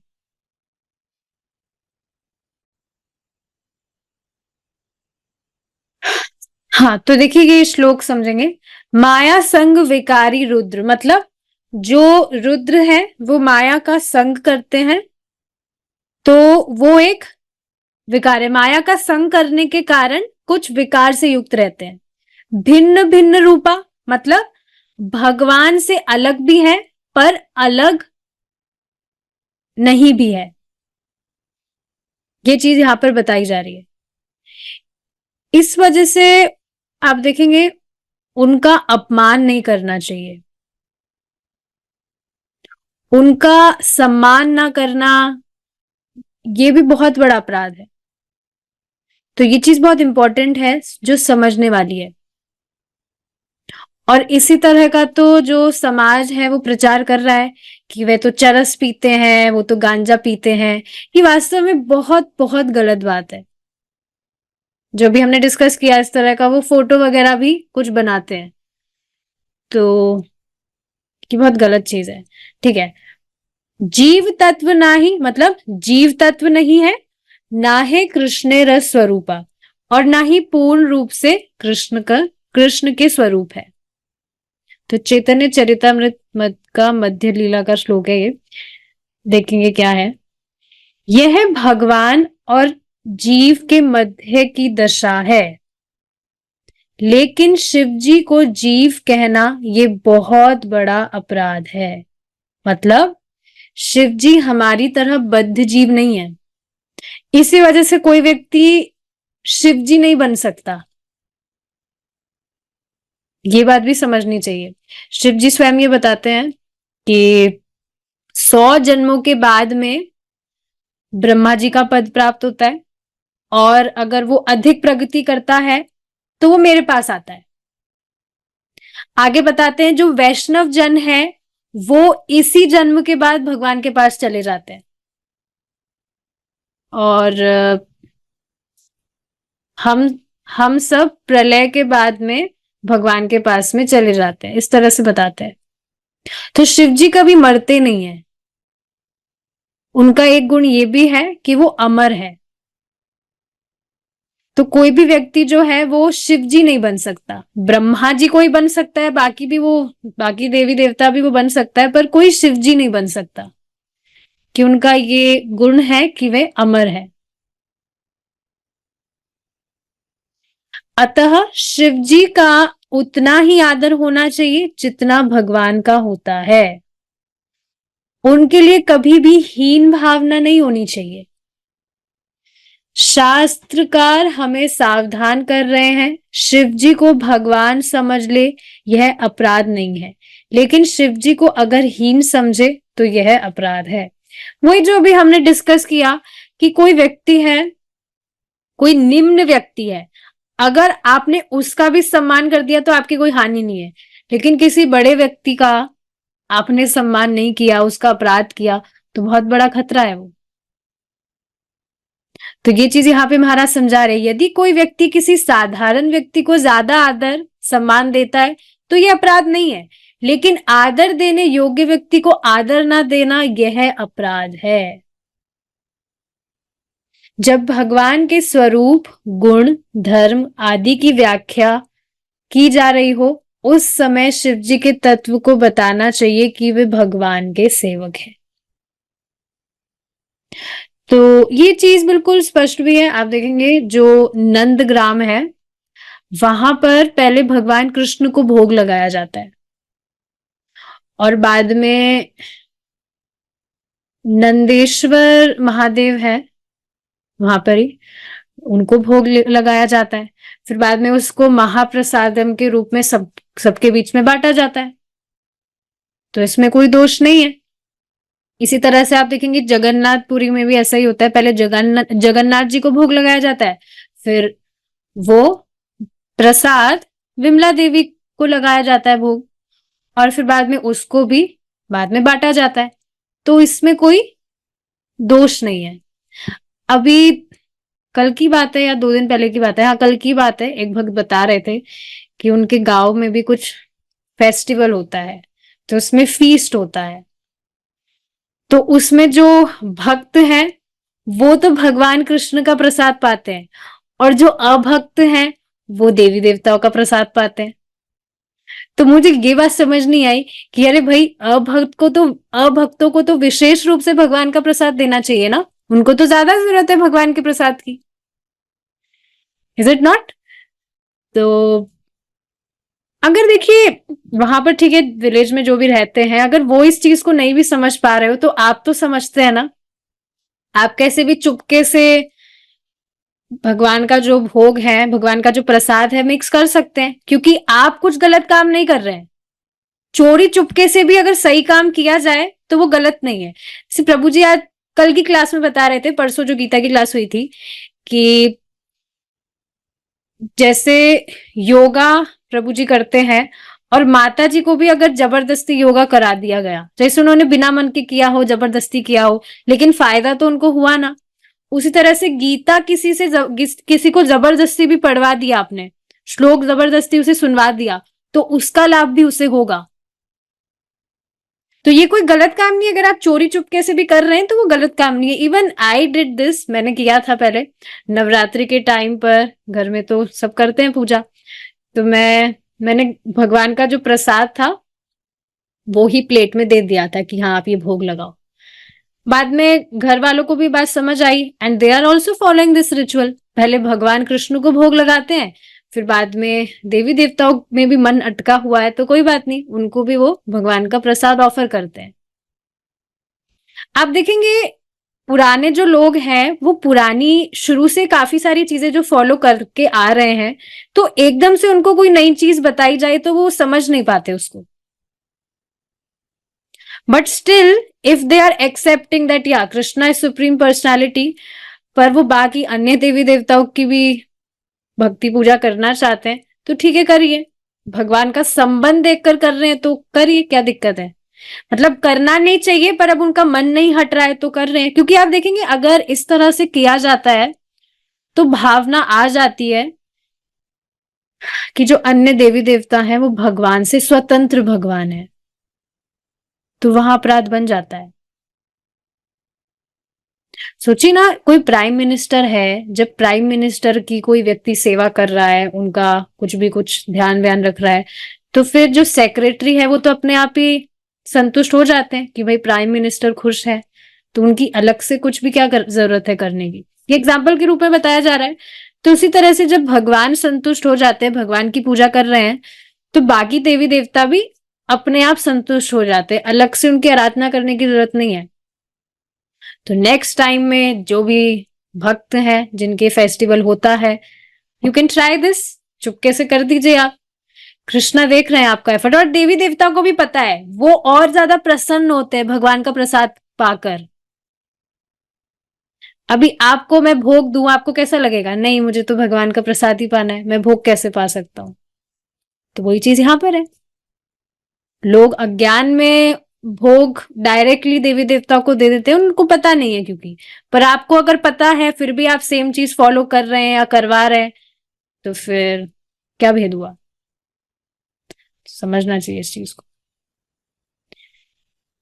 हाँ, तो देखिए ये श्लोक समझेंगे। माया संग विकारी रुद्र मतलब जो रुद्र है वो माया का संग करते हैं, तो वो एक विकार है। माया का संग करने के कारण कुछ विकार से युक्त रहते हैं। भिन्न भिन्न रूपा मतलब भगवान से अलग भी है पर अलग नहीं भी है। ये चीज यहां पर बताई जा रही है। इस वजह से आप देखेंगे उनका अपमान नहीं करना चाहिए, उनका सम्मान ना करना ये भी बहुत बड़ा अपराध है। तो ये चीज बहुत इंपॉर्टेंट है जो समझने वाली है। और इसी तरह का तो जो समाज है वो प्रचार कर रहा है कि वे तो चरस पीते हैं, वो तो गांजा पीते हैं। ये वास्तव में बहुत बहुत गलत बात है। जो भी हमने डिस्कस किया इस तरह का, वो फोटो वगैरह भी कुछ बनाते हैं, तो ये बहुत गलत चीज है। ठीक है, जीव तत्व ना ही मतलब जीव तत्व नहीं है, ना है कृष्ण रस स्वरूपा, और ना ही पूर्ण रूप से कृष्ण के स्वरूप है। तो चैतन्य चरितामृत मत का मध्य लीला का श्लोक है ये, देखेंगे क्या है। यह भगवान और जीव के मध्य की दशा है, लेकिन शिव जी को जीव कहना ये बहुत बड़ा अपराध है। मतलब शिव जी हमारी तरह बद्ध जीव नहीं है, इसी वजह से कोई व्यक्ति शिव जी नहीं बन सकता। ये बात भी समझनी चाहिए। शिव जी स्वयं ये बताते हैं कि 100 जन्मों के बाद में ब्रह्मा जी का पद प्राप्त होता है, और अगर वो अधिक प्रगति करता है तो वो मेरे पास आता है। आगे बताते हैं जो वैष्णव जन है वो इसी जन्म के बाद भगवान के पास चले जाते हैं, और हम हम सब प्रलय के बाद में भगवान के पास में चले जाते हैं, इस तरह से बताते हैं। तो शिव जी कभी मरते नहीं है। उनका एक गुण ये भी है कि वो अमर है। तो कोई भी व्यक्ति जो है वो शिव जी नहीं बन सकता। ब्रह्मा जी कोई बन सकता है, बाकी देवी देवता भी वो बन सकता है, पर कोई शिव जी नहीं बन सकता, कि उनका ये गुण है कि वे अमर है। अतः शिव जी का उतना ही आदर होना चाहिए जितना भगवान का होता है। उनके लिए कभी भी हीन भावना नहीं होनी चाहिए। शास्त्रकार हमें सावधान कर रहे हैं, शिव जी को भगवान समझ ले यह अपराध नहीं है, लेकिन शिव जी को अगर हीन समझे तो यह अपराध है। वही जो भी हमने डिस्कस किया कि कोई व्यक्ति है, कोई निम्न व्यक्ति है, अगर आपने उसका भी सम्मान कर दिया तो आपकी कोई हानि नहीं है, लेकिन किसी बड़े व्यक्ति का आपने सम्मान नहीं किया, उसका अपराध किया, तो बहुत बड़ा खतरा है वो। तो ये चीज यहाँ पे महाराज समझा रहे, यदि कोई व्यक्ति किसी साधारण व्यक्ति को ज्यादा आदर सम्मान देता है तो ये अपराध नहीं है, लेकिन आदर देने योग्य व्यक्ति को आदर ना देना यह अपराध है। जब भगवान के स्वरूप, गुण, धर्म आदि की व्याख्या की जा रही हो उस समय शिव जी के तत्व को बताना चाहिए कि वे भगवान के सेवक हैं। तो ये चीज बिल्कुल स्पष्ट भी है। आप देखेंगे जो नंदग्राम है, वहां पर पहले भगवान कृष्ण को भोग लगाया जाता है और बाद में नंदेश्वर महादेव है वहां पर ही, उनको भोग लगाया जाता है। फिर बाद में उसको महाप्रसादम के रूप में सबके बीच में बांटा जाता है। तो इसमें कोई दोष नहीं है। इसी तरह से आप देखेंगे जगन्नाथपुरी में भी ऐसा ही होता है। पहले जगन्नाथ जी को भोग लगाया जाता है, फिर वो प्रसाद विमला देवी को लगाया जाता है भोग, और फिर बाद में उसको भी बाद में बांटा जाता है। तो इसमें कोई दोष नहीं है। अभी कल की बात है या 2 दिन पहले की बात है, हाँ कल की बात है, एक भक्त बता रहे थे कि उनके गांव में भी कुछ फेस्टिवल होता है, तो उसमें फीस्ट होता है। तो उसमें जो भक्त हैं वो तो भगवान कृष्ण का प्रसाद पाते हैं, और जो अभक्त हैं वो देवी देवताओं का प्रसाद पाते हैं। तो मुझे ये बात समझ नहीं आई कि अरे भाई, अभक्तों को तो विशेष रूप से भगवान का प्रसाद देना चाहिए ना, उनको तो ज्यादा जरूरत है भगवान के प्रसाद की। Is it not? तो अगर देखिए वहां पर ठीक है, विलेज में जो भी रहते हैं, अगर वो इस चीज को नहीं भी समझ पा रहे हो तो आप तो समझते हैं ना। आप कैसे भी चुपके से भगवान का जो भोग है, भगवान का जो प्रसाद है, मिक्स कर सकते हैं, क्योंकि आप कुछ गलत काम नहीं कर रहे हैं। चोरी चुपके से भी अगर सही काम किया जाए तो वो गलत नहीं है। जैसे प्रभु जी आज कल की क्लास में बता रहे थे, परसों जो गीता की क्लास हुई थी, कि जैसे योगा प्रभु जी करते हैं, और माता जी को भी अगर जबरदस्ती योगा करा दिया गया, जैसे उन्होंने बिना मन के किया हो, जबरदस्ती किया हो, लेकिन फायदा तो उनको हुआ ना। उसी तरह से गीता किसी को जबरदस्ती भी पढ़वा दिया आपने, श्लोक जबरदस्ती उसे सुनवा दिया, तो उसका लाभ भी उसे होगा। तो ये कोई गलत काम नहीं है। अगर आप चोरी चुपके से भी कर रहे हैं तो वो गलत काम नहीं है। इवन आई डिड दिस, मैंने किया था पहले नवरात्रि के टाइम पर, घर में तो सब करते हैं पूजा, तो मैंने भगवान का जो प्रसाद था वो ही प्लेट में दे दिया था कि हाँ आप ये भोग लगाओ। बाद में घर वालों को भी बात समझ आई, and they are also following this ritual. पहले भगवान कृष्ण को भोग लगाते हैं, फिर बाद में देवी देवताओं में भी मन अटका हुआ है तो कोई बात नहीं, उनको भी वो भगवान का प्रसाद ऑफर करते हैं। आप देखेंगे पुराने जो लोग हैं वो पुरानी शुरू से काफी सारी चीजें जो फॉलो करके आ रहे हैं, तो एकदम से उनको कोई नई चीज बताई जाए तो वो समझ नहीं पाते उसको। But still if they are accepting that या कृष्णा इज सुप्रीम पर्सनालिटी, पर वो बाकी अन्य देवी देवताओं की भी भक्ति पूजा करना चाहते हैं, तो ठीक है करिए। भगवान का संबंध देखकर कर रहे हैं तो करिए, क्या दिक्कत है। मतलब करना नहीं चाहिए, पर अब उनका मन नहीं हट रहा है तो कर रहे हैं। क्योंकि आप देखेंगे अगर इस तरह से किया जाता है तो भावना आ जाती है कि जो अन्य देवी देवता हैं वो भगवान से स्वतंत्र भगवान है, तो वहां अपराध बन जाता है। सोचिए ना, कोई प्राइम मिनिस्टर है, जब प्राइम मिनिस्टर की कोई व्यक्ति सेवा कर रहा है, उनका कुछ ध्यान व्यान रख रहा है, तो फिर जो सेक्रेटरी है वो तो अपने आप ही संतुष्ट हो जाते हैं कि भाई प्राइम मिनिस्टर खुश है, तो उनकी अलग से कुछ भी क्या जरूरत है करने की। ये एग्जाम्पल के रूप में बताया जा रहा है। तो उसी तरह से जब भगवान संतुष्ट हो जाते हैं, भगवान की पूजा कर रहे हैं, तो बाकी देवी देवता भी अपने आप संतुष्ट हो जाते हैं, अलग से उनकी आराधना करने की जरूरत नहीं है। तो नेक्स्ट टाइम में जो भी भक्त हैं जिनके फेस्टिवल होता है, यू कैन ट्राई दिस, चुपके से कर दीजिए आप। कृष्णा देख रहे हैं आपका एफर्ट, और देवी देवता को भी पता है, वो और ज्यादा प्रसन्न होते हैं भगवान का प्रसाद पाकर। अभी आपको मैं भोग दूं, आपको कैसा लगेगा? नहीं, मुझे तो भगवान का प्रसाद ही पाना है, मैं भोग कैसे पा सकता हूं? तो वही चीज यहां पर है। लोग अज्ञान में भोग डायरेक्टली देवी देवताओं को दे देते हैं, उनको पता नहीं है क्योंकि। पर आपको अगर पता है फिर भी आप सेम चीज फॉलो कर रहे हैं या करवा रहे हैं, तो फिर क्या भेद हुआ? समझना चाहिए इस चीज को।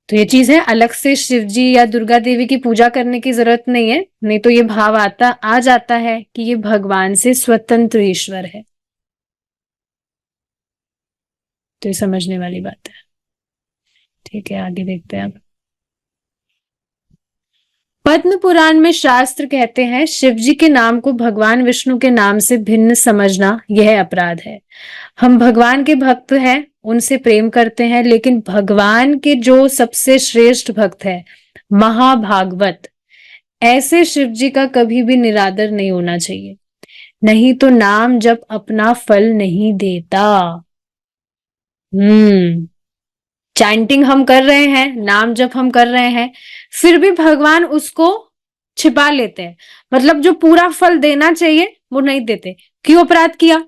तो ये चीज है, अलग से शिव जी या दुर्गा देवी की पूजा करने की जरूरत नहीं है, नहीं तो ये भाव आ जाता है कि ये भगवान से स्वतंत्र ईश्वर है। तो ये समझने वाली बात है। ठीक है, आगे देखते हैं अब। पद्म पुराण में शास्त्र कहते हैं शिव जी के नाम को भगवान विष्णु के नाम से भिन्न समझना यह अपराध है। हम भगवान के भक्त हैं, उनसे प्रेम करते हैं, लेकिन भगवान के जो सबसे श्रेष्ठ भक्त है महाभागवत, ऐसे शिव जी का कभी भी निरादर नहीं होना चाहिए। नहीं तो नाम जब अपना फल नहीं देता। चैंटिंग हम कर रहे हैं, नाम जप हम कर रहे हैं, फिर भी भगवान उसको छिपा लेते हैं। मतलब जो पूरा फल देना चाहिए वो नहीं देते। क्यों अपराध किया?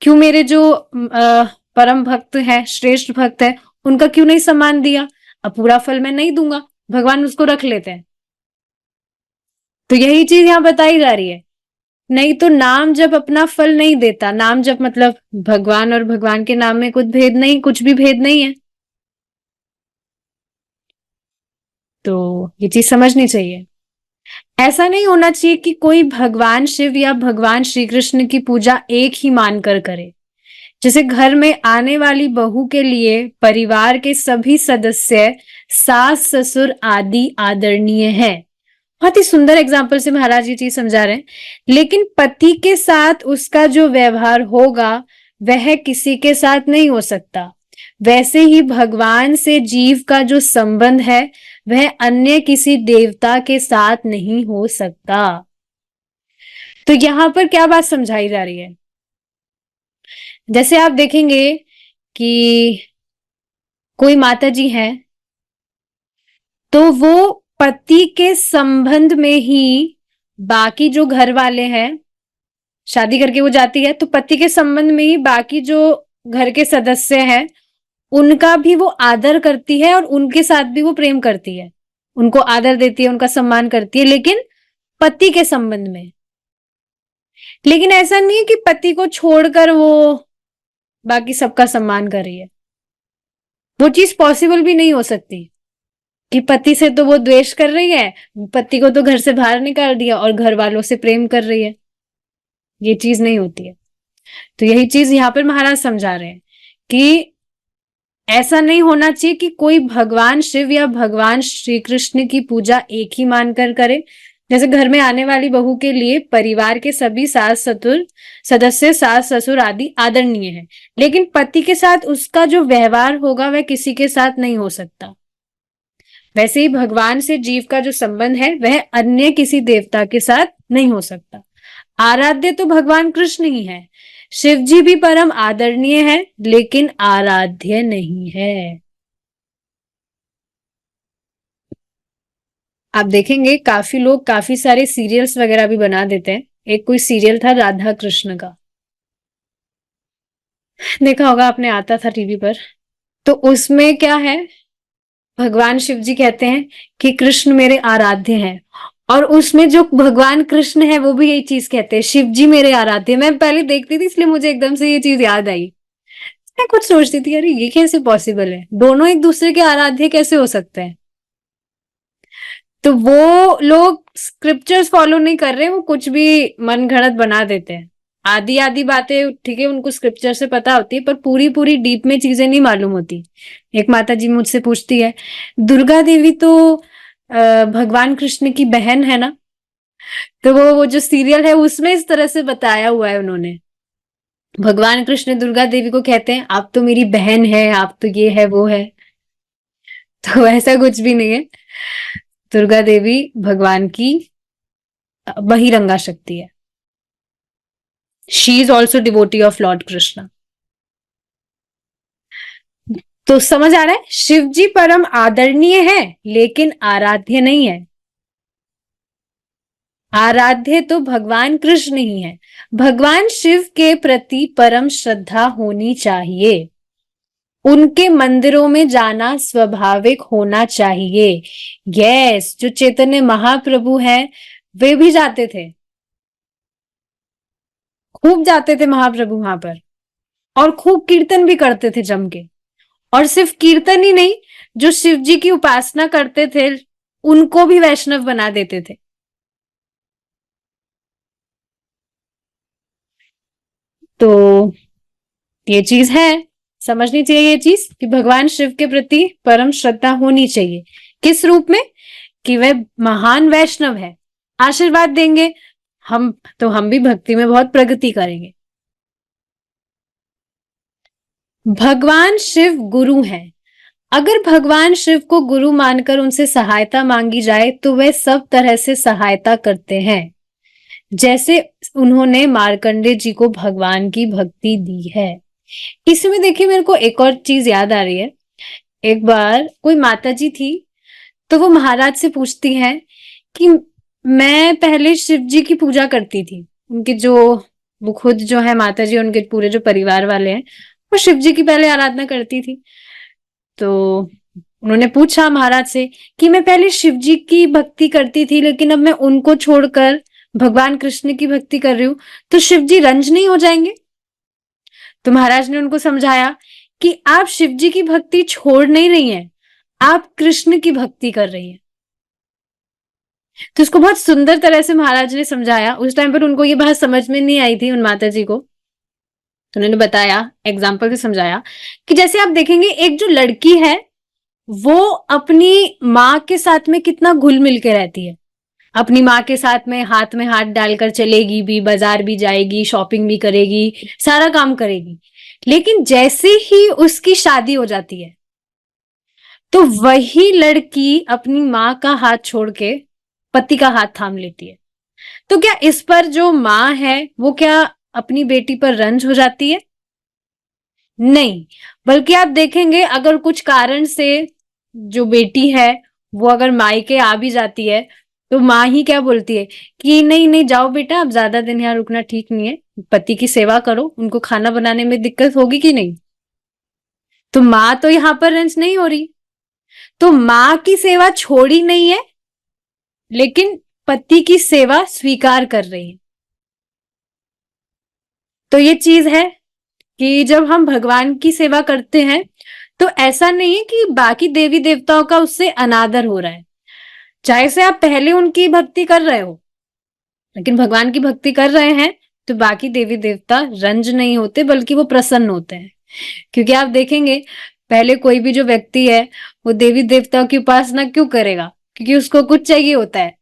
क्यों मेरे जो परम भक्त है, श्रेष्ठ भक्त है, उनका क्यों नहीं सम्मान दिया? अब पूरा फल मैं नहीं दूंगा, भगवान उसको रख लेते हैं। तो यही चीज यहाँ बताई जा रही है। नहीं तो नाम जब अपना फल नहीं देता, नाम जब मतलब भगवान और भगवान के नाम में कुछ भेद नहीं, कुछ भी भेद नहीं है। तो ये चीज समझनी चाहिए। ऐसा नहीं होना चाहिए कि कोई भगवान शिव या भगवान श्री कृष्ण की पूजा एक ही मानकर करे। जैसे घर में आने वाली बहू के लिए परिवार के सभी सदस्य, सास ससुर आदि आदरणीय है। बहुत ही सुंदर एग्जाम्पल से महाराज ये चीज समझा रहे हैं। लेकिन पति के साथ उसका जो व्यवहार होगा वह किसी के साथ नहीं हो सकता। वैसे ही भगवान से जीव का जो संबंध है वह अन्य किसी देवता के साथ नहीं हो सकता। तो यहां पर क्या बात समझाई जा रही है? जैसे आप देखेंगे कि कोई माता जी हैं, तो वो पति के संबंध में ही बाकी जो घर वाले हैं, शादी करके वो जाती है तो पति के संबंध में ही बाकी जो घर के सदस्य हैं उनका भी वो आदर करती है और उनके साथ भी वो प्रेम करती है, उनको आदर देती है, उनका सम्मान करती है, लेकिन पति के संबंध में। लेकिन ऐसा नहीं है कि पति को छोड़कर वो बाकी सबका सम्मान कर रही है। वो चीज पॉसिबल भी नहीं हो सकती कि पति से तो वो द्वेष कर रही है, पति को तो घर से बाहर निकाल दिया और घर वालों से प्रेम कर रही है। ये चीज नहीं होती है। तो यही चीज यहाँ पर महाराज समझा रहे हैं कि ऐसा नहीं होना चाहिए कि कोई भगवान शिव या भगवान श्री कृष्ण की पूजा एक ही मानकर करे। जैसे घर में आने वाली बहू के लिए परिवार के सभी सास ससुर सदस्य, सास ससुर आदि आदरणीय है, लेकिन पति के साथ उसका जो व्यवहार होगा वह किसी के साथ नहीं हो सकता। वैसे ही भगवान से जीव का जो संबंध है वह अन्य किसी देवता के साथ नहीं हो सकता। आराध्य तो भगवान कृष्ण ही है। शिव जी भी परम आदरणीय है लेकिन आराध्य नहीं है। आप देखेंगे काफी लोग काफी सारे सीरियल्स वगैरह भी बना देते हैं। एक कोई सीरियल था राधा कृष्ण का, देखा होगा आपने, आता था टीवी पर। तो उसमें क्या है, भगवान शिव जी कहते हैं कि कृष्ण मेरे आराध्य हैं, और उसमें जो भगवान कृष्ण है वो भी यही चीज कहते हैं, शिव जी मेरे आराध्य। मैं पहले देखती थी इसलिए मुझे एकदम से ये चीज याद आई। मैं कुछ सोचती थी अरे ये कैसे पॉसिबल है, दोनों एक दूसरे के आराध्य कैसे हो सकते हैं? तो वो लोग स्क्रिप्चर्स फॉलो नहीं कर रहे, वो कुछ भी मन घड़त बना देते हैं। आधी आधी बातें ठीक है उनको स्क्रिप्चर से पता होती है, पर पूरी पूरी डीप में चीजें नहीं मालूम होती। एक माता जी मुझसे पूछती है, दुर्गा देवी तो भगवान कृष्ण की बहन है ना? तो वो जो सीरियल है उसमें इस तरह से बताया हुआ है उन्होंने। भगवान कृष्ण दुर्गा देवी को कहते हैं आप तो मेरी बहन है, आप तो ये है वो है। तो ऐसा कुछ भी नहीं है। दुर्गा देवी भगवान की बहिरंगा शक्ति है। She is also devotee of Lord Krishna. तो समझ आ रहा है, शिव जी परम आदरणीय है लेकिन आराध्य नहीं है। आराध्य तो भगवान कृष्ण ही है। भगवान शिव के प्रति परम श्रद्धा होनी चाहिए। उनके मंदिरों में जाना स्वाभाविक होना चाहिए। यस, जो चैतन्य महाप्रभु हैं वे भी जाते थे, खूब जाते थे महाप्रभु वहां पर, और खूब कीर्तन भी करते थे जम के। और सिर्फ कीर्तन ही नहीं, जो शिव जी की उपासना करते थे उनको भी वैष्णव बना देते थे। तो ये चीज है। समझनी चाहिए ये चीज कि भगवान शिव के प्रति परम श्रद्धा होनी चाहिए। किस रूप में? कि वह महान वैष्णव है, आशीर्वाद देंगे हम, तो हम भी भक्ति में बहुत प्रगति करेंगे। भगवान शिव गुरु हैं। अगर भगवान शिव को गुरु मानकर उनसे सहायता मांगी जाए तो वे सब तरह से सहायता करते हैं, जैसे उन्होंने मार्कंडे जी को भगवान की भक्ति दी है। इसमें देखिए मेरे को एक और चीज याद आ रही है। एक बार कोई माता जी थी, तो वो महाराज से पूछती हैं कि मैं पहले शिव जी की पूजा करती थी। उनके जो वो खुद जो है माता जी, उनके पूरे जो परिवार वाले हैं, वो शिव जी की पहले आराधना करती थी। तो उन्होंने पूछा महाराज से कि मैं पहले शिव जी की भक्ति करती थी, लेकिन अब मैं उनको छोड़कर भगवान कृष्ण की भक्ति कर रही हूँ, तो शिव जी रंज नहीं हो जाएंगे? तो महाराज ने उनको समझाया कि आप शिव जी की भक्ति छोड़ नहीं रही हैं, आप कृष्ण की भक्ति कर रही हैं। तो इसको बहुत सुंदर तरह से महाराज ने समझाया। उस टाइम पर उनको ये बात समझ में नहीं आई थी, उन माता जी को। तो उन्होंने बताया, एग्जाम्पल से समझाया कि जैसे आप देखेंगे एक जो लड़की है वो अपनी माँ के साथ में कितना घुल मिल के रहती है। अपनी माँ के साथ में हाथ डालकर चलेगी भी, बाजार भी जाएगी, शॉपिंग भी करेगी, सारा काम करेगी। लेकिन जैसे ही उसकी शादी हो जाती है तो वही लड़की अपनी माँ का हाथ छोड़ के पति का हाथ थाम लेती है। तो क्या इस पर जो माँ है वो क्या अपनी बेटी पर रंज हो जाती है? नहीं, बल्कि आप देखेंगे अगर कुछ कारण से जो बेटी है वो अगर मायके आ भी जाती है तो माँ ही क्या बोलती है कि नहीं नहीं जाओ बेटा, अब ज्यादा दिन यहाँ रुकना ठीक नहीं है, पति की सेवा करो, उनको खाना बनाने में दिक्कत होगी कि नहीं। तो माँ तो यहाँ पर रंज नहीं हो रही, तो माँ की सेवा छोड़ी नहीं है, लेकिन पति की सेवा स्वीकार कर रही है। तो ये चीज है कि जब हम भगवान की सेवा करते हैं तो ऐसा नहीं है कि बाकी देवी देवताओं का उससे अनादर हो रहा है। चाहे से आप पहले उनकी भक्ति कर रहे हो, लेकिन भगवान की भक्ति कर रहे हैं तो बाकी देवी देवता रंज नहीं होते, बल्कि वो प्रसन्न होते हैं। क्योंकि आप देखेंगे पहले कोई भी जो व्यक्ति है वो देवी देवताओं की उपासना क्यों करेगा? क्योंकि उसको कुछ चाहिए होता है।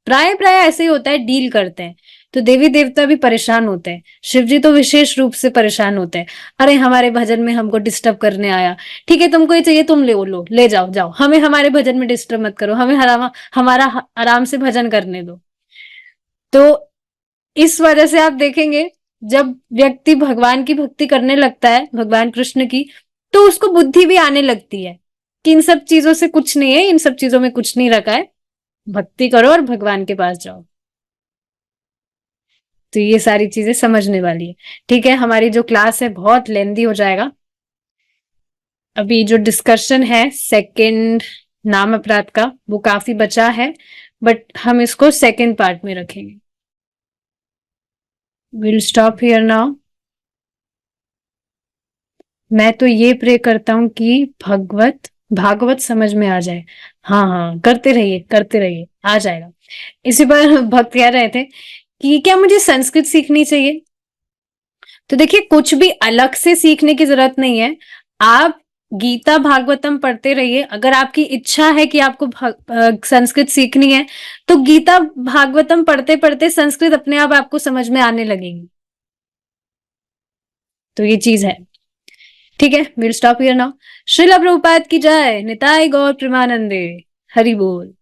प्राय प्राय ऐसे ही होता है, डील करते हैं। तो देवी देवता भी परेशान होते हैं, शिव जी तो विशेष रूप से परेशान होते हैं। अरे हमारे भजन में हमको डिस्टर्ब करने आया, ठीक है तुमको ये चाहिए तुम ले जाओ जाओ, हमें हमारे भजन में डिस्टर्ब मत करो, हमें हमारा आराम से भजन करने दो। तो इस वजह से आप देखेंगे जब व्यक्ति भगवान की भक्ति करने लगता है, भगवान कृष्ण की, तो उसको बुद्धि भी आने लगती है कि इन सब चीजों से कुछ नहीं है, इन सब चीजों में कुछ नहीं रखा है, भक्ति करो और भगवान के पास जाओ। तो ये सारी चीजें समझने वाली है। ठीक है, हमारी जो क्लास है बहुत लेंदी हो जाएगा। अभी जो डिस्कशन है सेकंड नाम अपराध का वो काफी बचा है, बट हम इसको सेकंड पार्ट में रखेंगे। Will stop here now. मैं तो ये प्रे करता हूँ कि भागवत समझ में आ जाए। हाँ हाँ, करते रहिए, आ जाएगा। इसी पर भक्त कह रहे थे कि क्या मुझे संस्कृत सीखनी चाहिए? तो देखिए कुछ भी अलग से सीखने की जरूरत नहीं है। आप गीता भागवतम पढ़ते रहिए। अगर आपकी इच्छा है कि आपको संस्कृत सीखनी है तो गीता भागवतम पढ़ते पढ़ते संस्कृत अपने आप आपको समझ में आने लगेगी। तो ये चीज है। ठीक है, will stop here now. Srila Prabhupada की जय। निताई गौर प्रेमानंदे। हरि बोल।